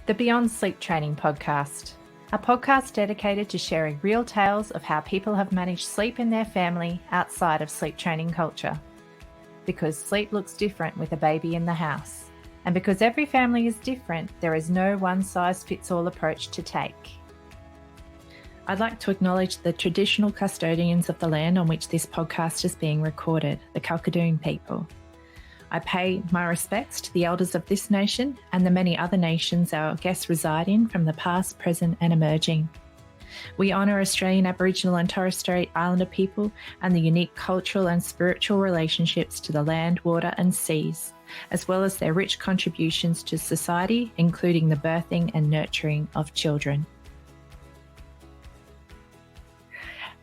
the Beyond Sleep Training podcast, a podcast dedicated to sharing real tales of how people have managed sleep in their family outside of sleep training culture. Because sleep looks different with a baby in the house. And because every family is different, there is no one-size-fits-all approach to take. I'd like to acknowledge the traditional custodians of the land on which this podcast is being recorded, the Kalkadoon people. I pay my respects to the elders of this nation and the many other nations our guests reside in from the past, present and emerging. We honour Australian Aboriginal and Torres Strait Islander people and the unique cultural and spiritual relationships to the land, water and seas, as well as their rich contributions to society, including the birthing and nurturing of children.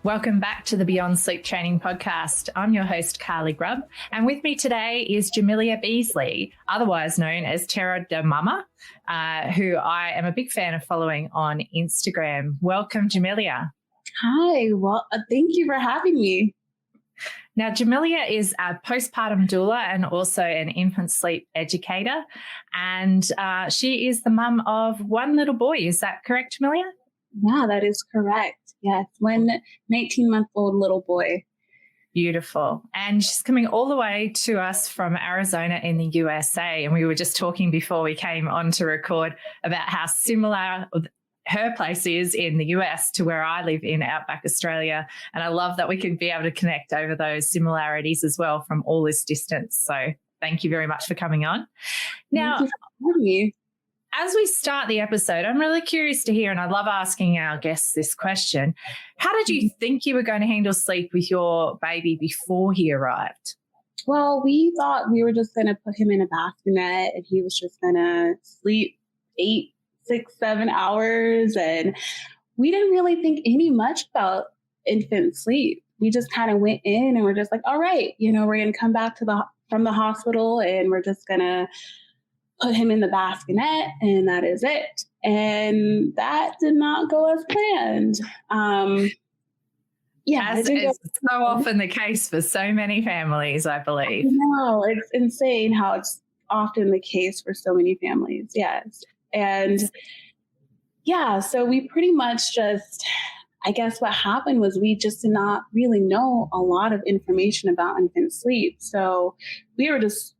Welcome back to the Beyond Sleep Training podcast. I'm your host, Carly Grubb, and with me today is Jamilia Beasley, otherwise known as Terra De Mama, who I am a big fan of following on Instagram. Welcome, Jamilia. Hi, well, thank you for having me. Now, Jamilia is a postpartum doula and also an infant sleep educator, and she is the mum of one little boy. Is that correct, Jamilia? Yeah, that is correct. Yes, one 19-month-old little boy. Beautiful. And she's coming all the way to us from Arizona in the USA. And we were just talking before we came on to record about how similar her place is in the US to where I live in Outback Australia. And I love that we can be able to connect over those similarities as well from all this distance. So thank you very much for coming on. Now, thank you for having me. As we start the episode, I'm really curious to hear, and I love asking our guests this question, how did you think you were going to handle sleep with your baby before he arrived? Well, we thought we were just going to put him in a bassinet and he was just going to sleep 8, 6, 7 hours. And we didn't really think any much about infant sleep. We just kind of went in and we're just like, all right, we're going to come back from the hospital and we're just going to put him in the bassinet, and that is it. And that did not go as planned. As is so often the case for so many families, I believe. No, it's insane how it's often the case for so many families. Yes. And yeah, so we pretty much just, I guess what happened was we just did not really know a lot of information about infant sleep. So we were just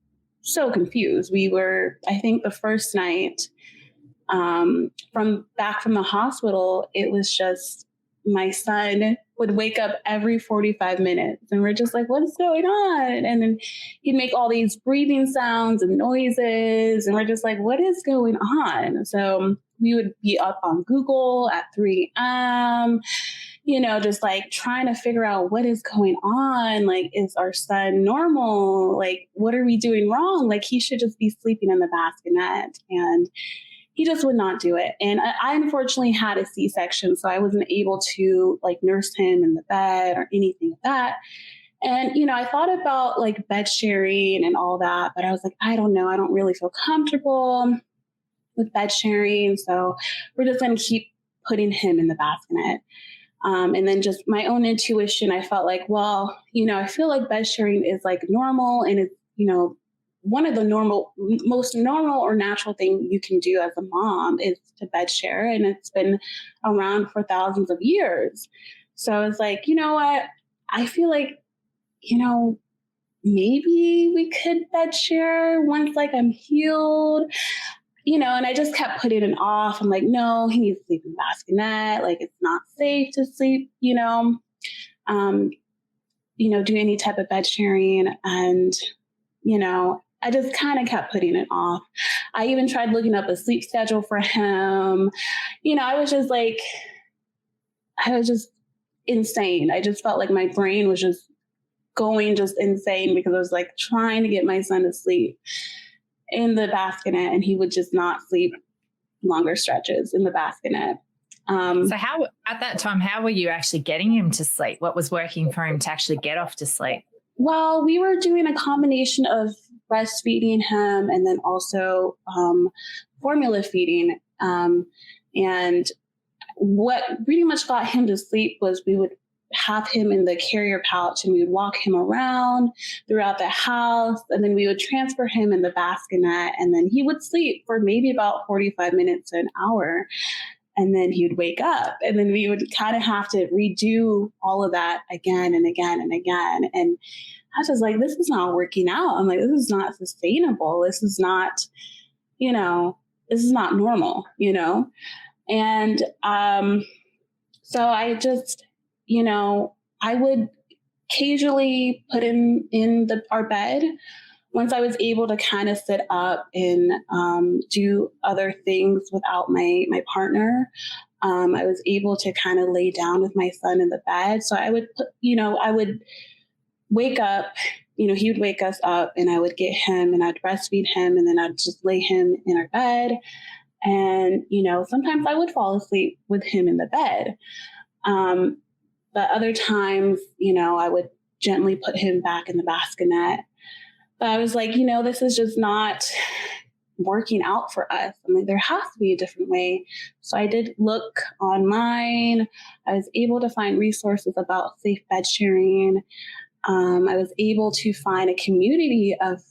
so confused. We were, I think the first night from the hospital, it was just my son would wake up every 45 minutes and we're just like, what's going on? And then he'd make all these breathing sounds and noises. And we're just like, what is going on? So we would be up on Google at 3 a.m., just like trying to figure out what is going on. Like, is our son normal? Like, what are we doing wrong? Like, he should just be sleeping in the bassinet. And he just would not do it. And I unfortunately had a C-section, so I wasn't able to like nurse him in the bed or anything like that. And, I thought about like bed sharing and all that, but I was like, I don't know. I don't really feel comfortable with bed sharing. So we're just going to keep putting him in the bassinet. And then just my own intuition, I felt like, well, I feel like bed sharing is like normal and it's, one of the most normal or natural thing you can do as a mom is to bed share. And it's been around for thousands of years. So I was like, you know what? I feel like, maybe we could bed share once like I'm healed. And I just kept putting it off. I'm like, no, he needs to sleep in the bassinet. Like, it's not safe to sleep, do any type of bed sharing. And, I just kind of kept putting it off. I even tried looking up a sleep schedule for him. I was just insane. I just felt like my brain was just going just insane because I was like trying to get my son to sleep in the bassinet, and he would just not sleep longer stretches in the bassinet. So at that time, how were you actually getting him to sleep? What was working for him to actually get off to sleep? Well, we were doing a combination of breastfeeding him and then also formula feeding. And what pretty much got him to sleep was we would have him in the carrier pouch and we would walk him around throughout the house. And then we would transfer him in the bassinet, and then he would sleep for maybe about 45 minutes to an hour. And then he would wake up, and then we would kind of have to redo all of that again and again and again. And I was just like, this is not working out. I'm like, this is not sustainable. This is not, this is not normal, And so I just, I would occasionally put him in our bed once I was able to kind of sit up and do other things without my partner. I was able to kind of lay down with my son in the bed. So I would put, I would wake up, he would wake us up, and I would get him and I'd breastfeed him, and then I'd just lay him in our bed. And, sometimes I would fall asleep with him in the bed. But other times, I would gently put him back in the bassinet. But I was like, this is just not working out for us. I'm like, there has to be a different way. So I did look online. I was able to find resources about safe bed sharing. I was able to find a community of,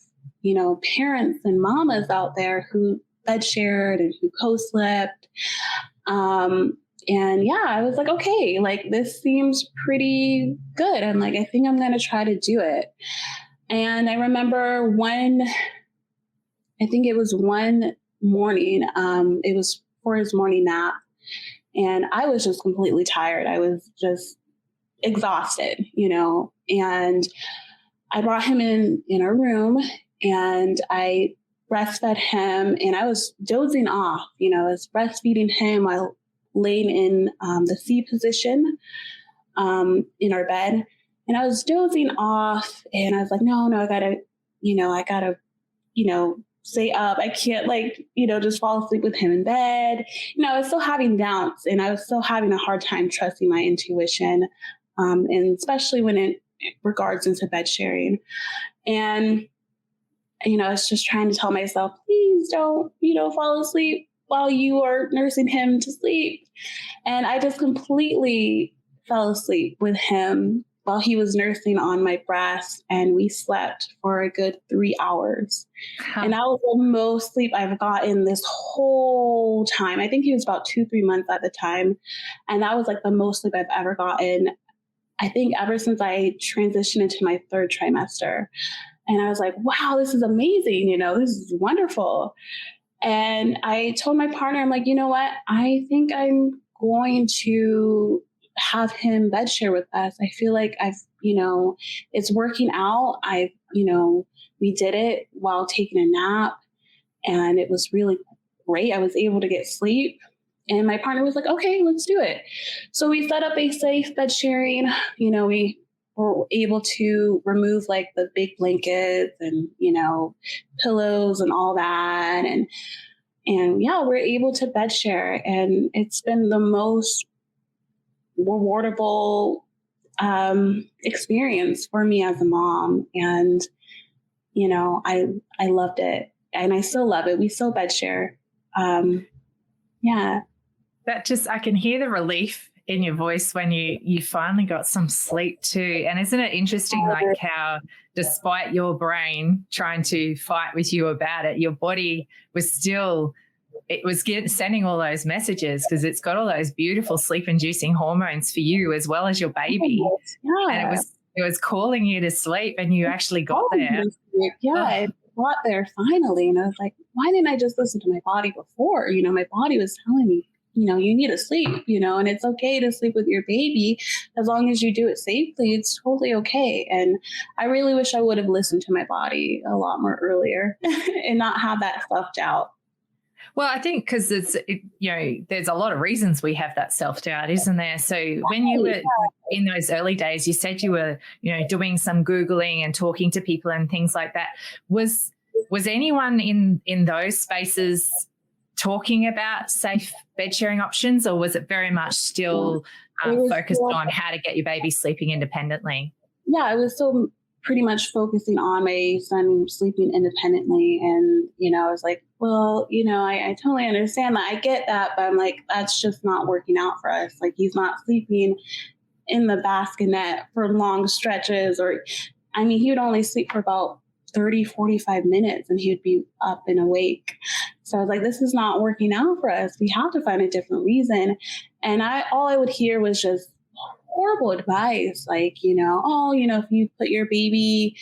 parents and mamas out there who bed shared and who co-slept. And yeah, I was like, okay, like this seems pretty good. I'm like, I think I'm going to try to do it. And I remember one morning, it was for his morning nap, and I was just completely tired. I was just exhausted, and I brought him in our room, and I breastfed him, and I was dozing off, I was breastfeeding him while laying in the C position in our bed. And I was dozing off, and I was like, no, I gotta, stay up. I can't just fall asleep with him in bed. I was still having doubts, and I was still having a hard time trusting my intuition. And especially when it regards into bed sharing. And, I was just trying to tell myself, please don't, fall asleep while you are nursing him to sleep. And I just completely fell asleep with him while he was nursing on my breast, and we slept for a good 3 hours. And that was the most sleep I've gotten this whole time. I think he was about 2-3 months at the time. And that was like the most sleep I've ever gotten, I think, ever since I transitioned into my 3rd trimester. And I was like, wow, this is amazing. This is wonderful. And I told my partner, I'm like, you know what? I think I'm going to have him bed share with us. I feel like it's working out. We did it while taking a nap, and it was really great. I was able to get sleep, and my partner was like, okay, let's do it. So we set up a safe bed sharing. We were able to remove like the big blankets and, pillows and all that. And yeah, we're able to bed share, and it's been the most rewardable experience for me as a mom. And, I loved it, and I still love it. We still bed share. Yeah. I can hear the relief in your voice when you finally got some sleep too. And isn't it interesting, like how despite your brain trying to fight with you about it, your body was still, sending all those messages, because it's got all those beautiful sleep-inducing hormones for you as well as your baby. Yeah. And it was calling you to sleep, and you actually got there. Yeah, I got there finally. And I was like, why didn't I just listen to my body before? My body was telling me, you need to sleep, and it's okay to sleep with your baby as long as you do it safely. It's totally okay. And I really wish I would have listened to my body a lot more earlier and not have that self-doubt. Well, I think because there's a lot of reasons we have that self-doubt, isn't there? So when you were in those early days, you said you were, doing some Googling and talking to people and things like that. Was anyone in those spaces talking about safe bed sharing options, or was it very much still focused on how to get your baby sleeping independently? Yeah, I was still pretty much focusing on my son sleeping independently. And, I was like, well, I totally understand that. I get that. But I'm like, that's just not working out for us. Like, he's not sleeping in the bassinet for long stretches, or, I mean, he would only sleep for about 30, 45 minutes and he would be up and awake. So I was like, this is not working out for us. We have to find a different reason. And all I would hear was just horrible advice. Like, if you put your baby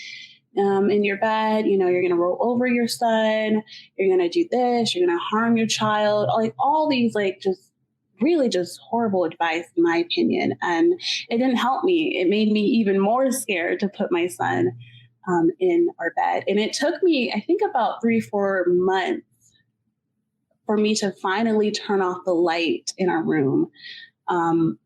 in your bed, you're going to roll over your son, you're going to do this, you're going to harm your child, like all these, like, just really just horrible advice, in my opinion. And it didn't help me. It made me even more scared to put my son in our bed. And it took me, I think, about 3-4 months for me to finally turn off the light in our room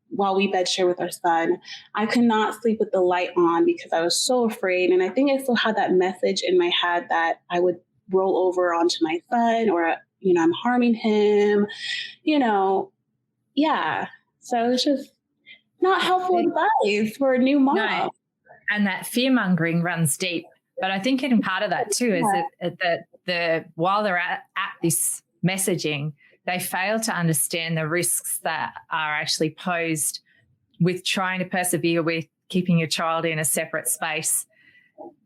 while we bed share with our son. I could not sleep with the light on because I was so afraid. And I think I still had that message in my head that I would roll over onto my son, or, I'm harming him, Yeah. So it's just not helpful advice for a new mom. No. And that fear-mongering runs deep. But I think in part of that too is that while they're at this messaging, they fail to understand the risks that are actually posed with trying to persevere with keeping your child in a separate space.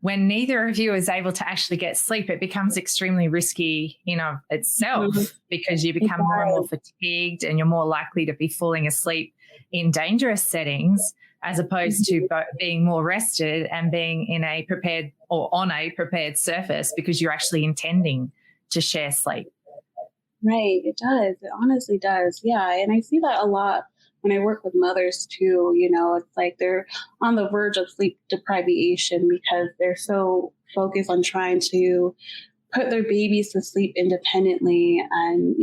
When neither of you is able to actually get sleep, it becomes extremely risky in of itself, because you become more and more fatigued and you're more likely to be falling asleep in dangerous settings, as opposed to being more rested and being in a prepared or on a prepared surface because you're actually intending to share sleep. Right. It does. It honestly does. Yeah. And I see that a lot when I work with mothers too. It's like they're on the verge of sleep deprivation because they're so focused on trying to put their babies to sleep independently. And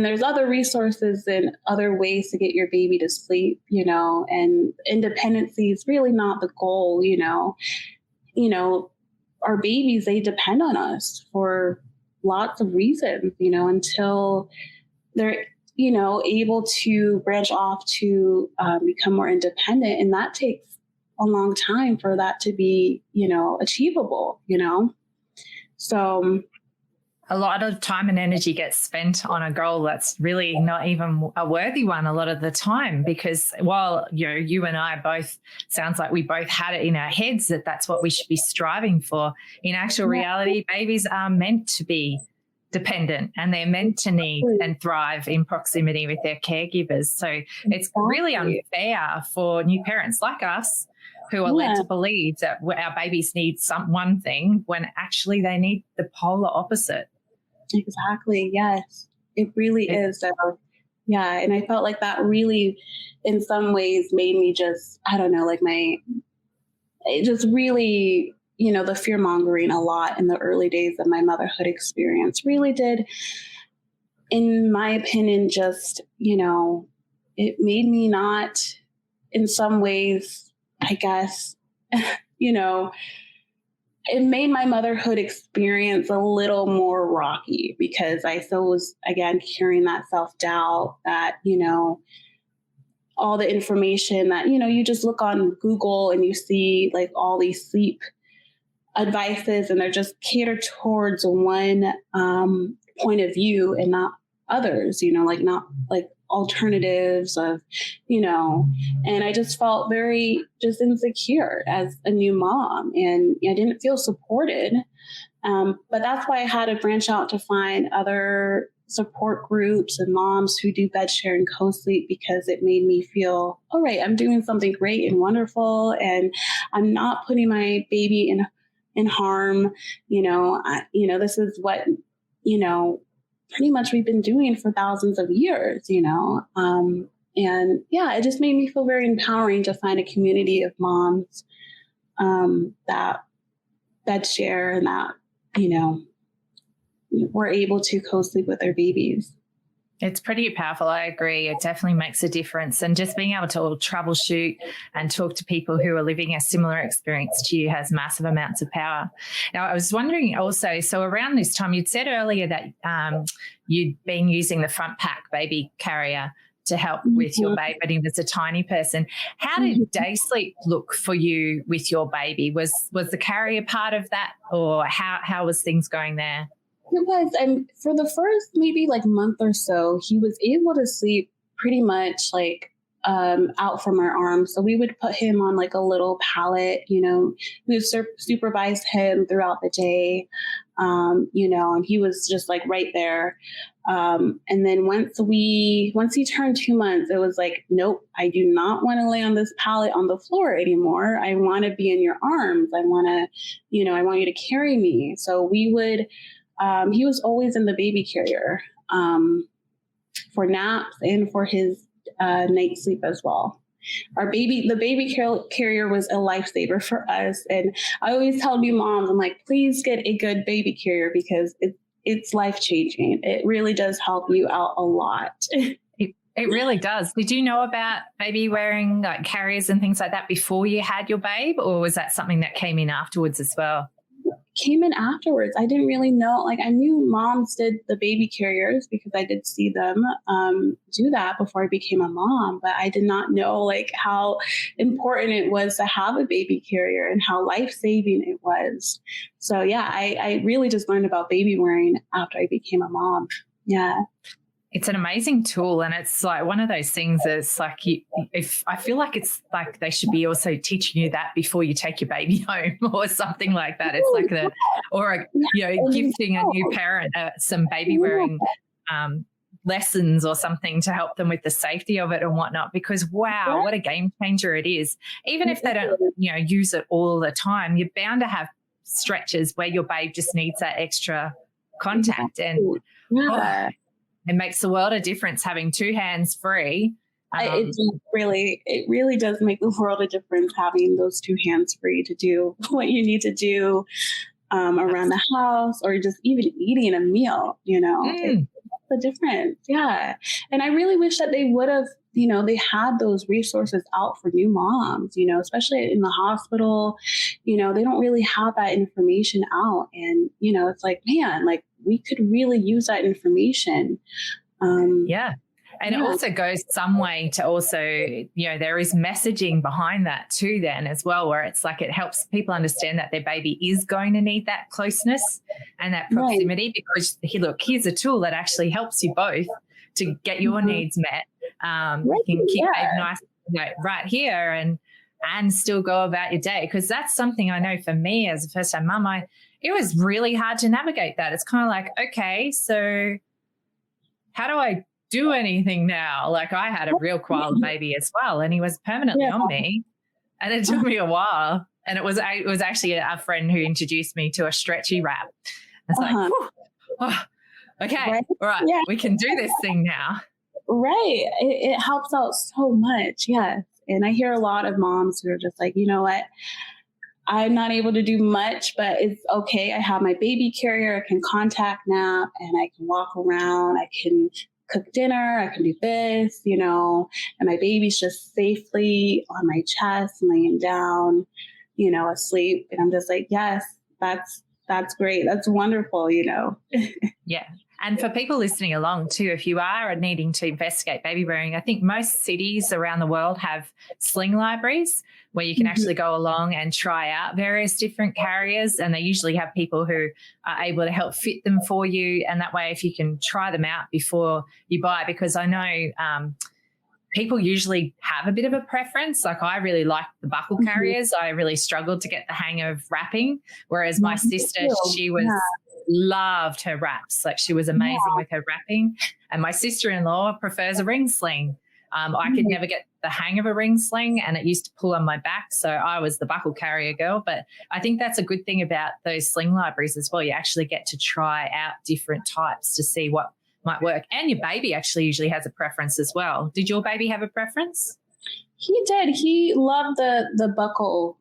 there's other resources and other ways to get your baby to sleep, and independency is really not the goal. Our babies, they depend on us for lots of reasons, until they're, able to branch off to become more independent. And that takes a long time for that to be, achievable, So a lot of time and energy gets spent on a goal that's really not even a worthy one a lot of the time, because while you and I both, sounds like we both had it in our heads that that's what we should be striving for, in actual reality, babies are meant to be dependent and they're meant to need and thrive in proximity with their caregivers. So it's really unfair for new parents like us who are led to believe that our babies need one thing when actually they need the polar opposite. Exactly. Yes, it really is. Yeah. And I felt like that really, in some ways, made me just, I don't know, it just really, the fear mongering a lot in the early days of my motherhood experience really did, in my opinion, just, it made me not, in some ways, I guess, it made my motherhood experience a little more rocky because I still was, again, carrying that self-doubt that, all the information that, you just look on Google and you see like all these sleep advices and they're just catered towards one point of view and not others, not like alternatives of, and I just felt very just insecure as a new mom, and I didn't feel supported. But that's why I had to branch out to find other support groups and moms who do bed share and co-sleep, because it made me feel, all right, I'm doing something great and wonderful, and I'm not putting my baby in harm. This is what, pretty much we've been doing for thousands of years, and yeah, it just made me feel very empowering to find a community of moms that bed share and that, were able to co-sleep with their babies. It's pretty powerful. I agree. It definitely makes a difference. And just being able to troubleshoot and talk to people who are living a similar experience to you has massive amounts of power. Now, I was wondering also, so around this time, you'd said earlier that you'd been using the front pack baby carrier to help with your baby, but he was a tiny person. How did day sleep look for you with your baby? Was the carrier part of that, or how was things going there? It was, and for the first maybe month or so, he was able to sleep pretty much out from our arms. So we would put him on like a little pallet, we would supervise him throughout the day, and he was just like right there. And then once he turned 2 months, it was like, nope, I do not want to lay on this pallet on the floor anymore. I want to be in your arms. I want you to carry me. So we would, he was always in the baby carrier, for naps and for his night sleep as well. The baby carrier was a lifesaver for us. And I always tell new moms, I'm like, please get a good baby carrier because it's life-changing. It really does help you out a lot. It really does. Did you know about baby wearing like carriers and things like that before you had your babe, or was that something that came in afterwards as well? Came in afterwards. I didn't really know. Like, I knew moms did the baby carriers because I did see them do that before I became a mom, but I did not know like how important it was to have a baby carrier and how life-saving it was. So yeah, I really just learned about baby wearing after I became a mom. Yeah. It's an amazing tool, and it's like one of those things that's like, if I feel like it's like they should be also teaching you that before you take your baby home or something like that. It's like gifting a new parent some baby wearing lessons or something to help them with the safety of it and whatnot, because wow, what a game changer it is. Even if they don't, use it all the time, you're bound to have stretches where your babe just needs that extra contact. And it makes the world of difference having two hands free. It really does make the world of difference having those two hands free to do what you need to do around the house or just even eating a meal, It's the difference. Yeah. And I really wish that they would have, they had those resources out for new moms, especially in the hospital, they don't really have that information out. And, it's like, man, like, we could really use that information. And it also goes some way to also, there is messaging behind that too then as well, where it's like it helps people understand that their baby is going to need that closeness and that proximity, because here's a tool that actually helps you both to get your needs met. You can keep baby nice right here and still go about your day, because that's something I know for me as a first-time mum, it was really hard to navigate that. It's kind of like, okay, so how do I do anything now? Like, I had a real wild baby as well, and he was permanently on me, and it took me a while. And it was actually a friend who introduced me to a stretchy wrap. It's like, okay, all right, we can do this thing now. Right. It helps out so much. Yes. And I hear a lot of moms who are just like, you know what? I'm not able to do much, but it's okay. I have my baby carrier. I can contact nap and I can walk around. I can cook dinner. I can do this, and my baby's just safely on my chest, laying down, asleep. And I'm just like, yes, that's great. That's wonderful, Yeah. And for people listening along too, if you are needing to investigate baby wearing, I think most cities around the world have Sling libraries where you can actually go along and try out various different carriers, and they usually have people who are able to help fit them for you. And that way, if you can try them out before you buy, because I know people usually have a bit of a preference. Like, I really like the buckle carriers. I really struggled to get the hang of wrapping, whereas my sister, she loved her wraps. Like, she was amazing with her wrapping. And my sister-in-law prefers a ring sling. I could never get the hang of a ring sling, and it used to pull on my back. So I was the buckle carrier girl. But I think that's a good thing about those Sling libraries as well. You actually get to try out different types to see what might work. And your baby actually usually has a preference as well. Did your baby have a preference? He did. He loved the buckle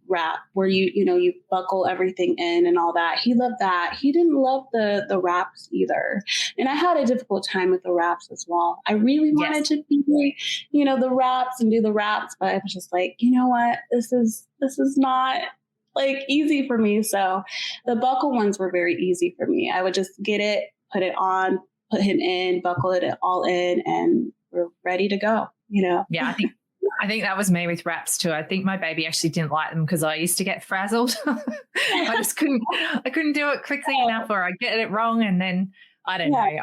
wrap where you buckle everything in and all that. He loved that. He didn't love the wraps either. And I had a difficult time with the wraps as well. I really wanted to be, the wraps and do the wraps, but I was just like, you know what? This is not like easy for me. So the buckle ones were very easy for me. I would just get it, put it on, put him in, buckle it all in, and we're ready to go, Yeah, I think that was me with wraps too. I think my baby actually didn't like them because I used to get frazzled. I couldn't do it quickly enough, or I'd get it wrong and then I don't know.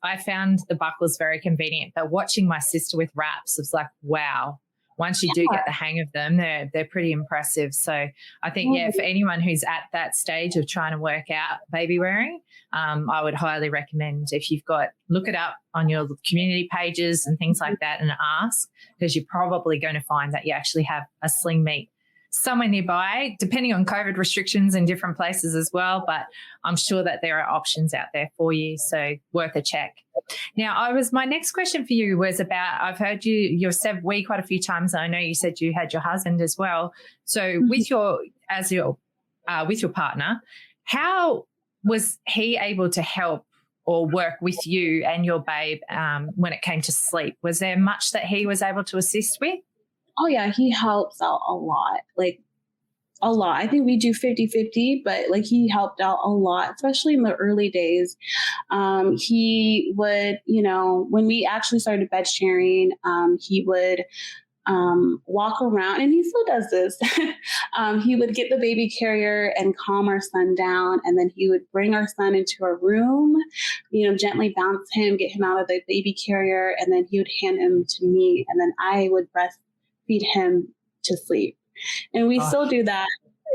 I found the buckles very convenient, but watching my sister with wraps was like, wow. Once you do get the hang of them, they're pretty impressive. So I think, for anyone who's at that stage of trying to work out baby wearing, I would highly recommend, if you've got, look it up on your community pages and things like that and ask, because you're probably going to find that you actually have a Sling meet somewhere nearby, depending on COVID restrictions in different places as well. But I'm sure that there are options out there for you. So worth a check. Now, my next question for you was about, I've heard you've said we quite a few times, and I know you said you had your husband as well. So with your partner, how was he able to help or work with you and your babe when it came to sleep? Was there much that he was able to assist with? Oh, yeah, he helps out a lot, like a lot. I think we do 50-50, but like he helped out a lot, especially in the early days. He would, when we actually started bed sharing, he would walk around, and he still does this. He would get the baby carrier and calm our son down, and then he would bring our son into a room, gently bounce him, get him out of the baby carrier, and then he would hand him to me, and then I would breastfeed him to sleep. And we still do that.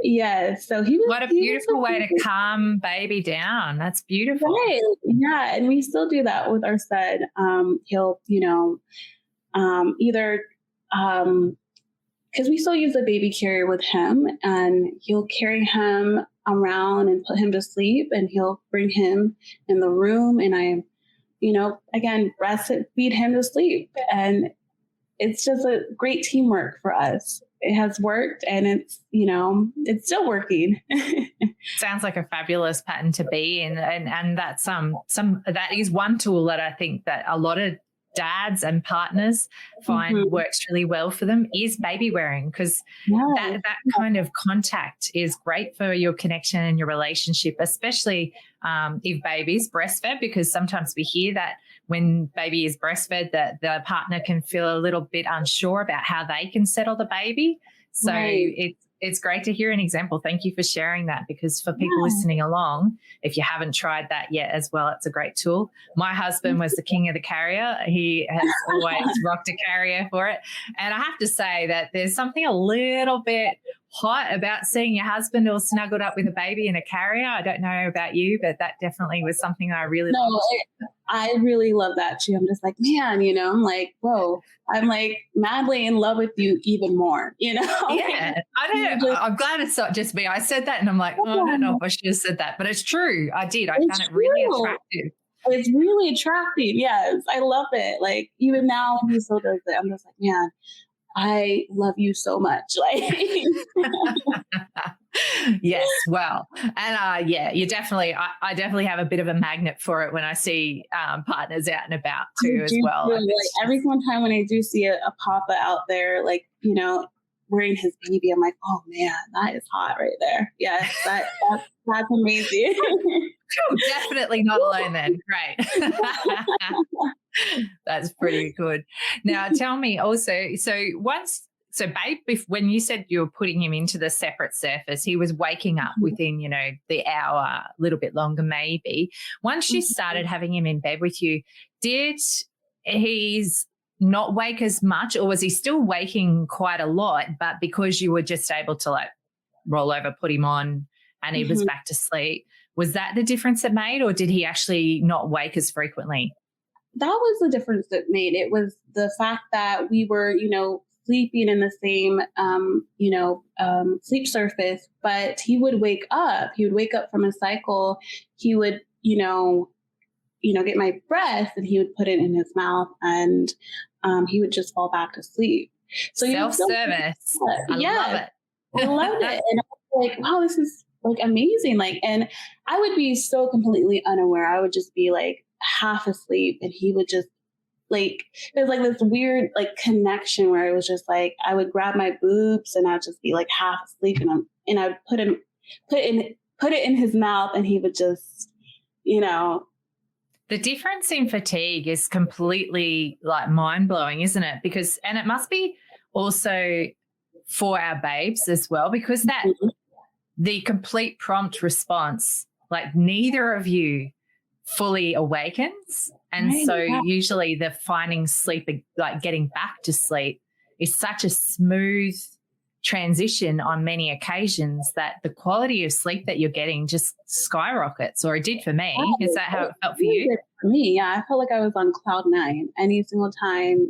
Yes. So what a beautiful way to calm baby down. That's beautiful. Right. Yeah. And we still do that with our son. He'll, either, because we still use the baby carrier with him, and he'll carry him around and put him to sleep, and he'll bring him in the room, and I, again, breastfeed him to sleep. And it's just a great teamwork for us. It has worked, and it's, it's still working. Sounds like a fabulous pattern to be in. And that's that is one tool that I think that a lot of dads and partners find works really well for them is baby wearing, because that kind of contact is great for your connection and your relationship, especially if baby's breastfed, because sometimes we hear that when baby is breastfed that the partner can feel a little bit unsure about how they can settle the baby. So it's great to hear an example. Thank you for sharing that, because for people listening along, if you haven't tried that yet as well, it's a great tool. My husband was the king of the carrier. He has always rocked a carrier for it. And I have to say that there's something a little bit hot about seeing your husband all snuggled up with a baby in a carrier. I don't know about you, but that definitely was something I really loved. I really love that too. I'm just like, man, I'm like, whoa, I'm like madly in love with you even more, Yeah, I know. I'm glad it's not just me. I said that and I'm like, I don't know if I should have said that, but it's true. I did. I found it really attractive. It's really attractive. Yes, I love it. Like even now when he still does it, I'm just like, man, I love you so much. Like, yes, well, and you definitely, I definitely have a bit of a magnet for it when I see partners out and about too as well. Like every one time when I do see a papa out there, like, wearing his baby, I'm like, oh man, that is hot right there. Yes, that's amazing. Definitely not alone then. Great. That's pretty good. Now tell me also, babe, when you said you were putting him into the separate surface, he was waking up within, the hour, a little bit longer maybe. Once you started having him in bed with you, did he's not wake as much, or was he still waking quite a lot, but because you were just able to like roll over, put him on, and he was back to sleep, was that the difference it made, or did he actually not wake as frequently? That was the difference that made. It was the fact that we were, sleeping in the same, sleep surface, but he would wake up. He would wake up from a cycle. He would, get my breast, and he would put it in his mouth, and he would just fall back to sleep. So self-service. I love it. I loved it. And I was like, wow, this is like amazing. Like, and I would be so completely unaware. I would just be like half asleep, and he would just like, it was like this weird like connection where it was just like, I would grab my boobs and I'd just be like half asleep, and I'd put it in his mouth, and he would just, The difference in fatigue is completely like mind-blowing, isn't it? Because, and it must be also for our babes as well, because the complete prompt response, like neither of you fully awakens. And Right, so yeah. usually the finding sleep, like getting back to sleep, is such a smooth transition on many occasions that the quality of sleep that you're getting just skyrockets, or it did for me. Is that how it felt for Really you? did for me. Yeah, I felt like I was on cloud nine any single time,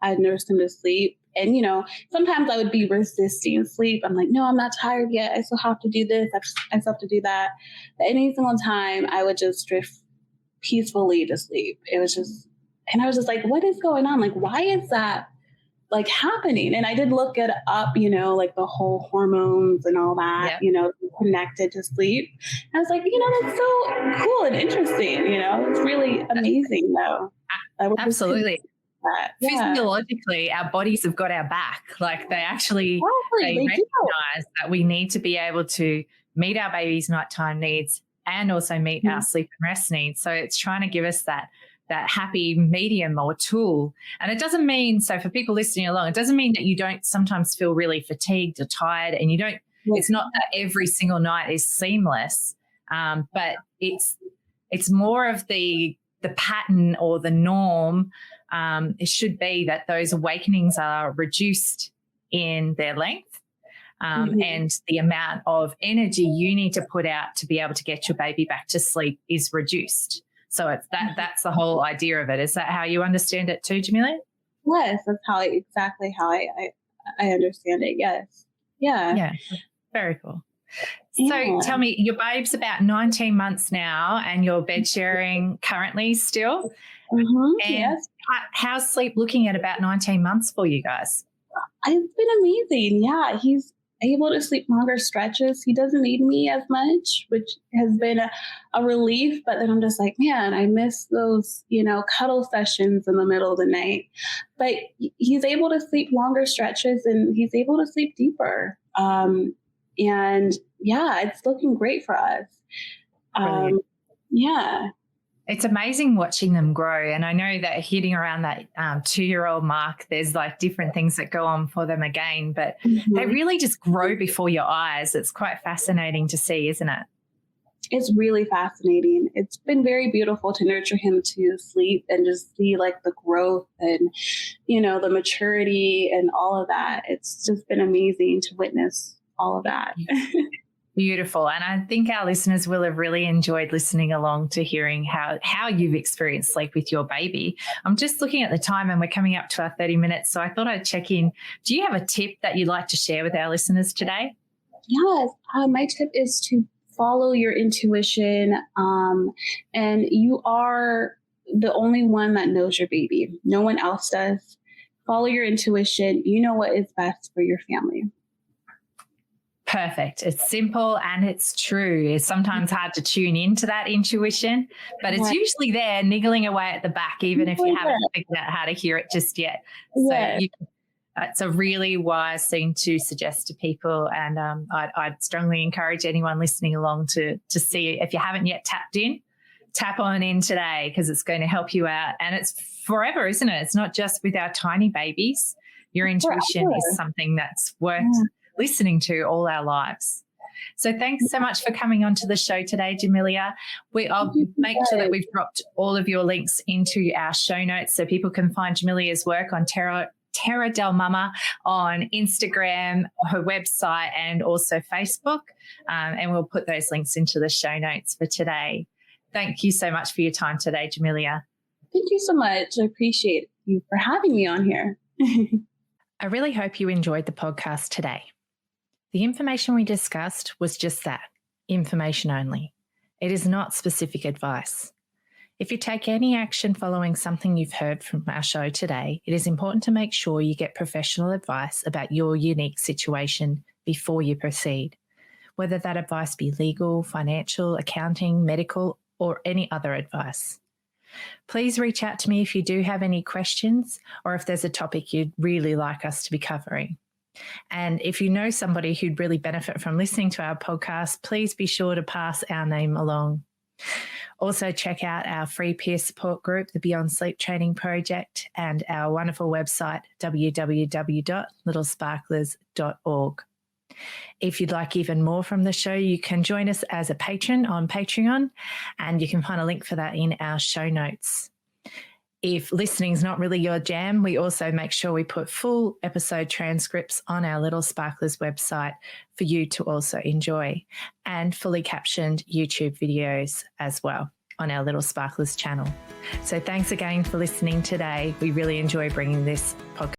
I'd nursed him to sleep. And, sometimes I would be resisting sleep. I'm like, no, I'm not tired yet. I still have to do this. I still have to do that. But any single time I would just drift peacefully to sleep. It was just, and I was just like, what is going on? Like, why is that like happening? And I did look it up, like the whole hormones and all that, Yep. connected to sleep. And I was like, that's so cool and interesting, it's really amazing though. I would just Absolutely. that. Yeah. Physiologically, our bodies have got our back. Like they Exactly, they do. recognize that we need to be able to meet our baby's nighttime needs and also meet our sleep and rest needs. So it's trying to give us that happy medium or tool. And it doesn't mean, so for people listening along, it doesn't mean that you don't sometimes feel really fatigued or tired, and you don't, it's not that every single night is seamless, but it's more of the pattern or the norm. It should be that those awakenings are reduced in their length, and the amount of energy you need to put out to be able to get your baby back to sleep is reduced. So it's that's the whole idea of it. Is that how you understand it too, Jamilia? Yes, that's exactly how I understand it. Yes. Yeah. Yeah. Very cool. Yeah. So tell me, your babe's about 19 months now and you're bed sharing currently still. And yes. how's sleep looking at about 19 months for you guys? It's been amazing. Yeah, he's able to sleep longer stretches. He doesn't need me as much, which has been a relief. But then I'm just like, man, I miss those, cuddle sessions in the middle of the night. But he's able to sleep longer stretches and he's able to sleep deeper. And yeah, it's looking great for us. Yeah. It's amazing watching them grow. And I know that hitting around that 2-year-old mark, there's like different things that go on for them again, but they really just grow before your eyes. It's quite fascinating to see, isn't it? It's really fascinating. It's been very beautiful to nurture him to sleep and just see like the growth and, the maturity and all of that. It's just been amazing to witness all of that. Beautiful. And I think our listeners will have really enjoyed listening along to hearing how you've experienced sleep with your baby. I'm just looking at the time and we're coming up to our 30 minutes. So I thought I'd check in. Do you have a tip that you'd like to share with our listeners today? Yes. My tip is to follow your intuition. And you are the only one that knows your baby. No one else does. Follow your intuition. You know what is best for your family. Perfect. It's simple and it's true. It's sometimes hard to tune into that intuition, but it's usually there niggling away at the back, even if you haven't figured out how to hear it just yet. So it's a really wise thing to suggest to people. And I'd strongly encourage anyone listening along to see, if you haven't yet tapped in, tap on in today, because it's going to help you out. And it's forever, isn't it? It's not just with our tiny babies. Your intuition is something that's worth listening to all our lives. So thanks so much for coming onto the show today, Jamilia. I'll make sure that we've dropped all of your links into our show notes so people can find Jamilia's work on Terra De Mama on Instagram, her website, and also Facebook. And we'll put those links into the show notes for today. Thank you so much for your time today, Jamilia. Thank you so much. I appreciate you for having me on here. I really hope you enjoyed the podcast today. The information we discussed was just that, information only. It is not specific advice. If you take any action following something you've heard from our show today, it is important to make sure you get professional advice about your unique situation before you proceed, whether that advice be legal, financial, accounting, medical, or any other advice. Please reach out to me if you do have any questions or if there's a topic you'd really like us to be covering. And if you know somebody who'd really benefit from listening to our podcast, please be sure to pass our name along. Also, check out our free peer support group, the Beyond Sleep Training Project, and our wonderful website, www.littlesparklers.org. If you'd like even more from the show, you can join us as a patron on Patreon, and you can find a link for that in our show notes. If listening's not really your jam, we also make sure we put full episode transcripts on our Little Sparklers website for you to also enjoy, and fully captioned YouTube videos as well on our Little Sparklers channel. So thanks again for listening today. We really enjoy bringing this podcast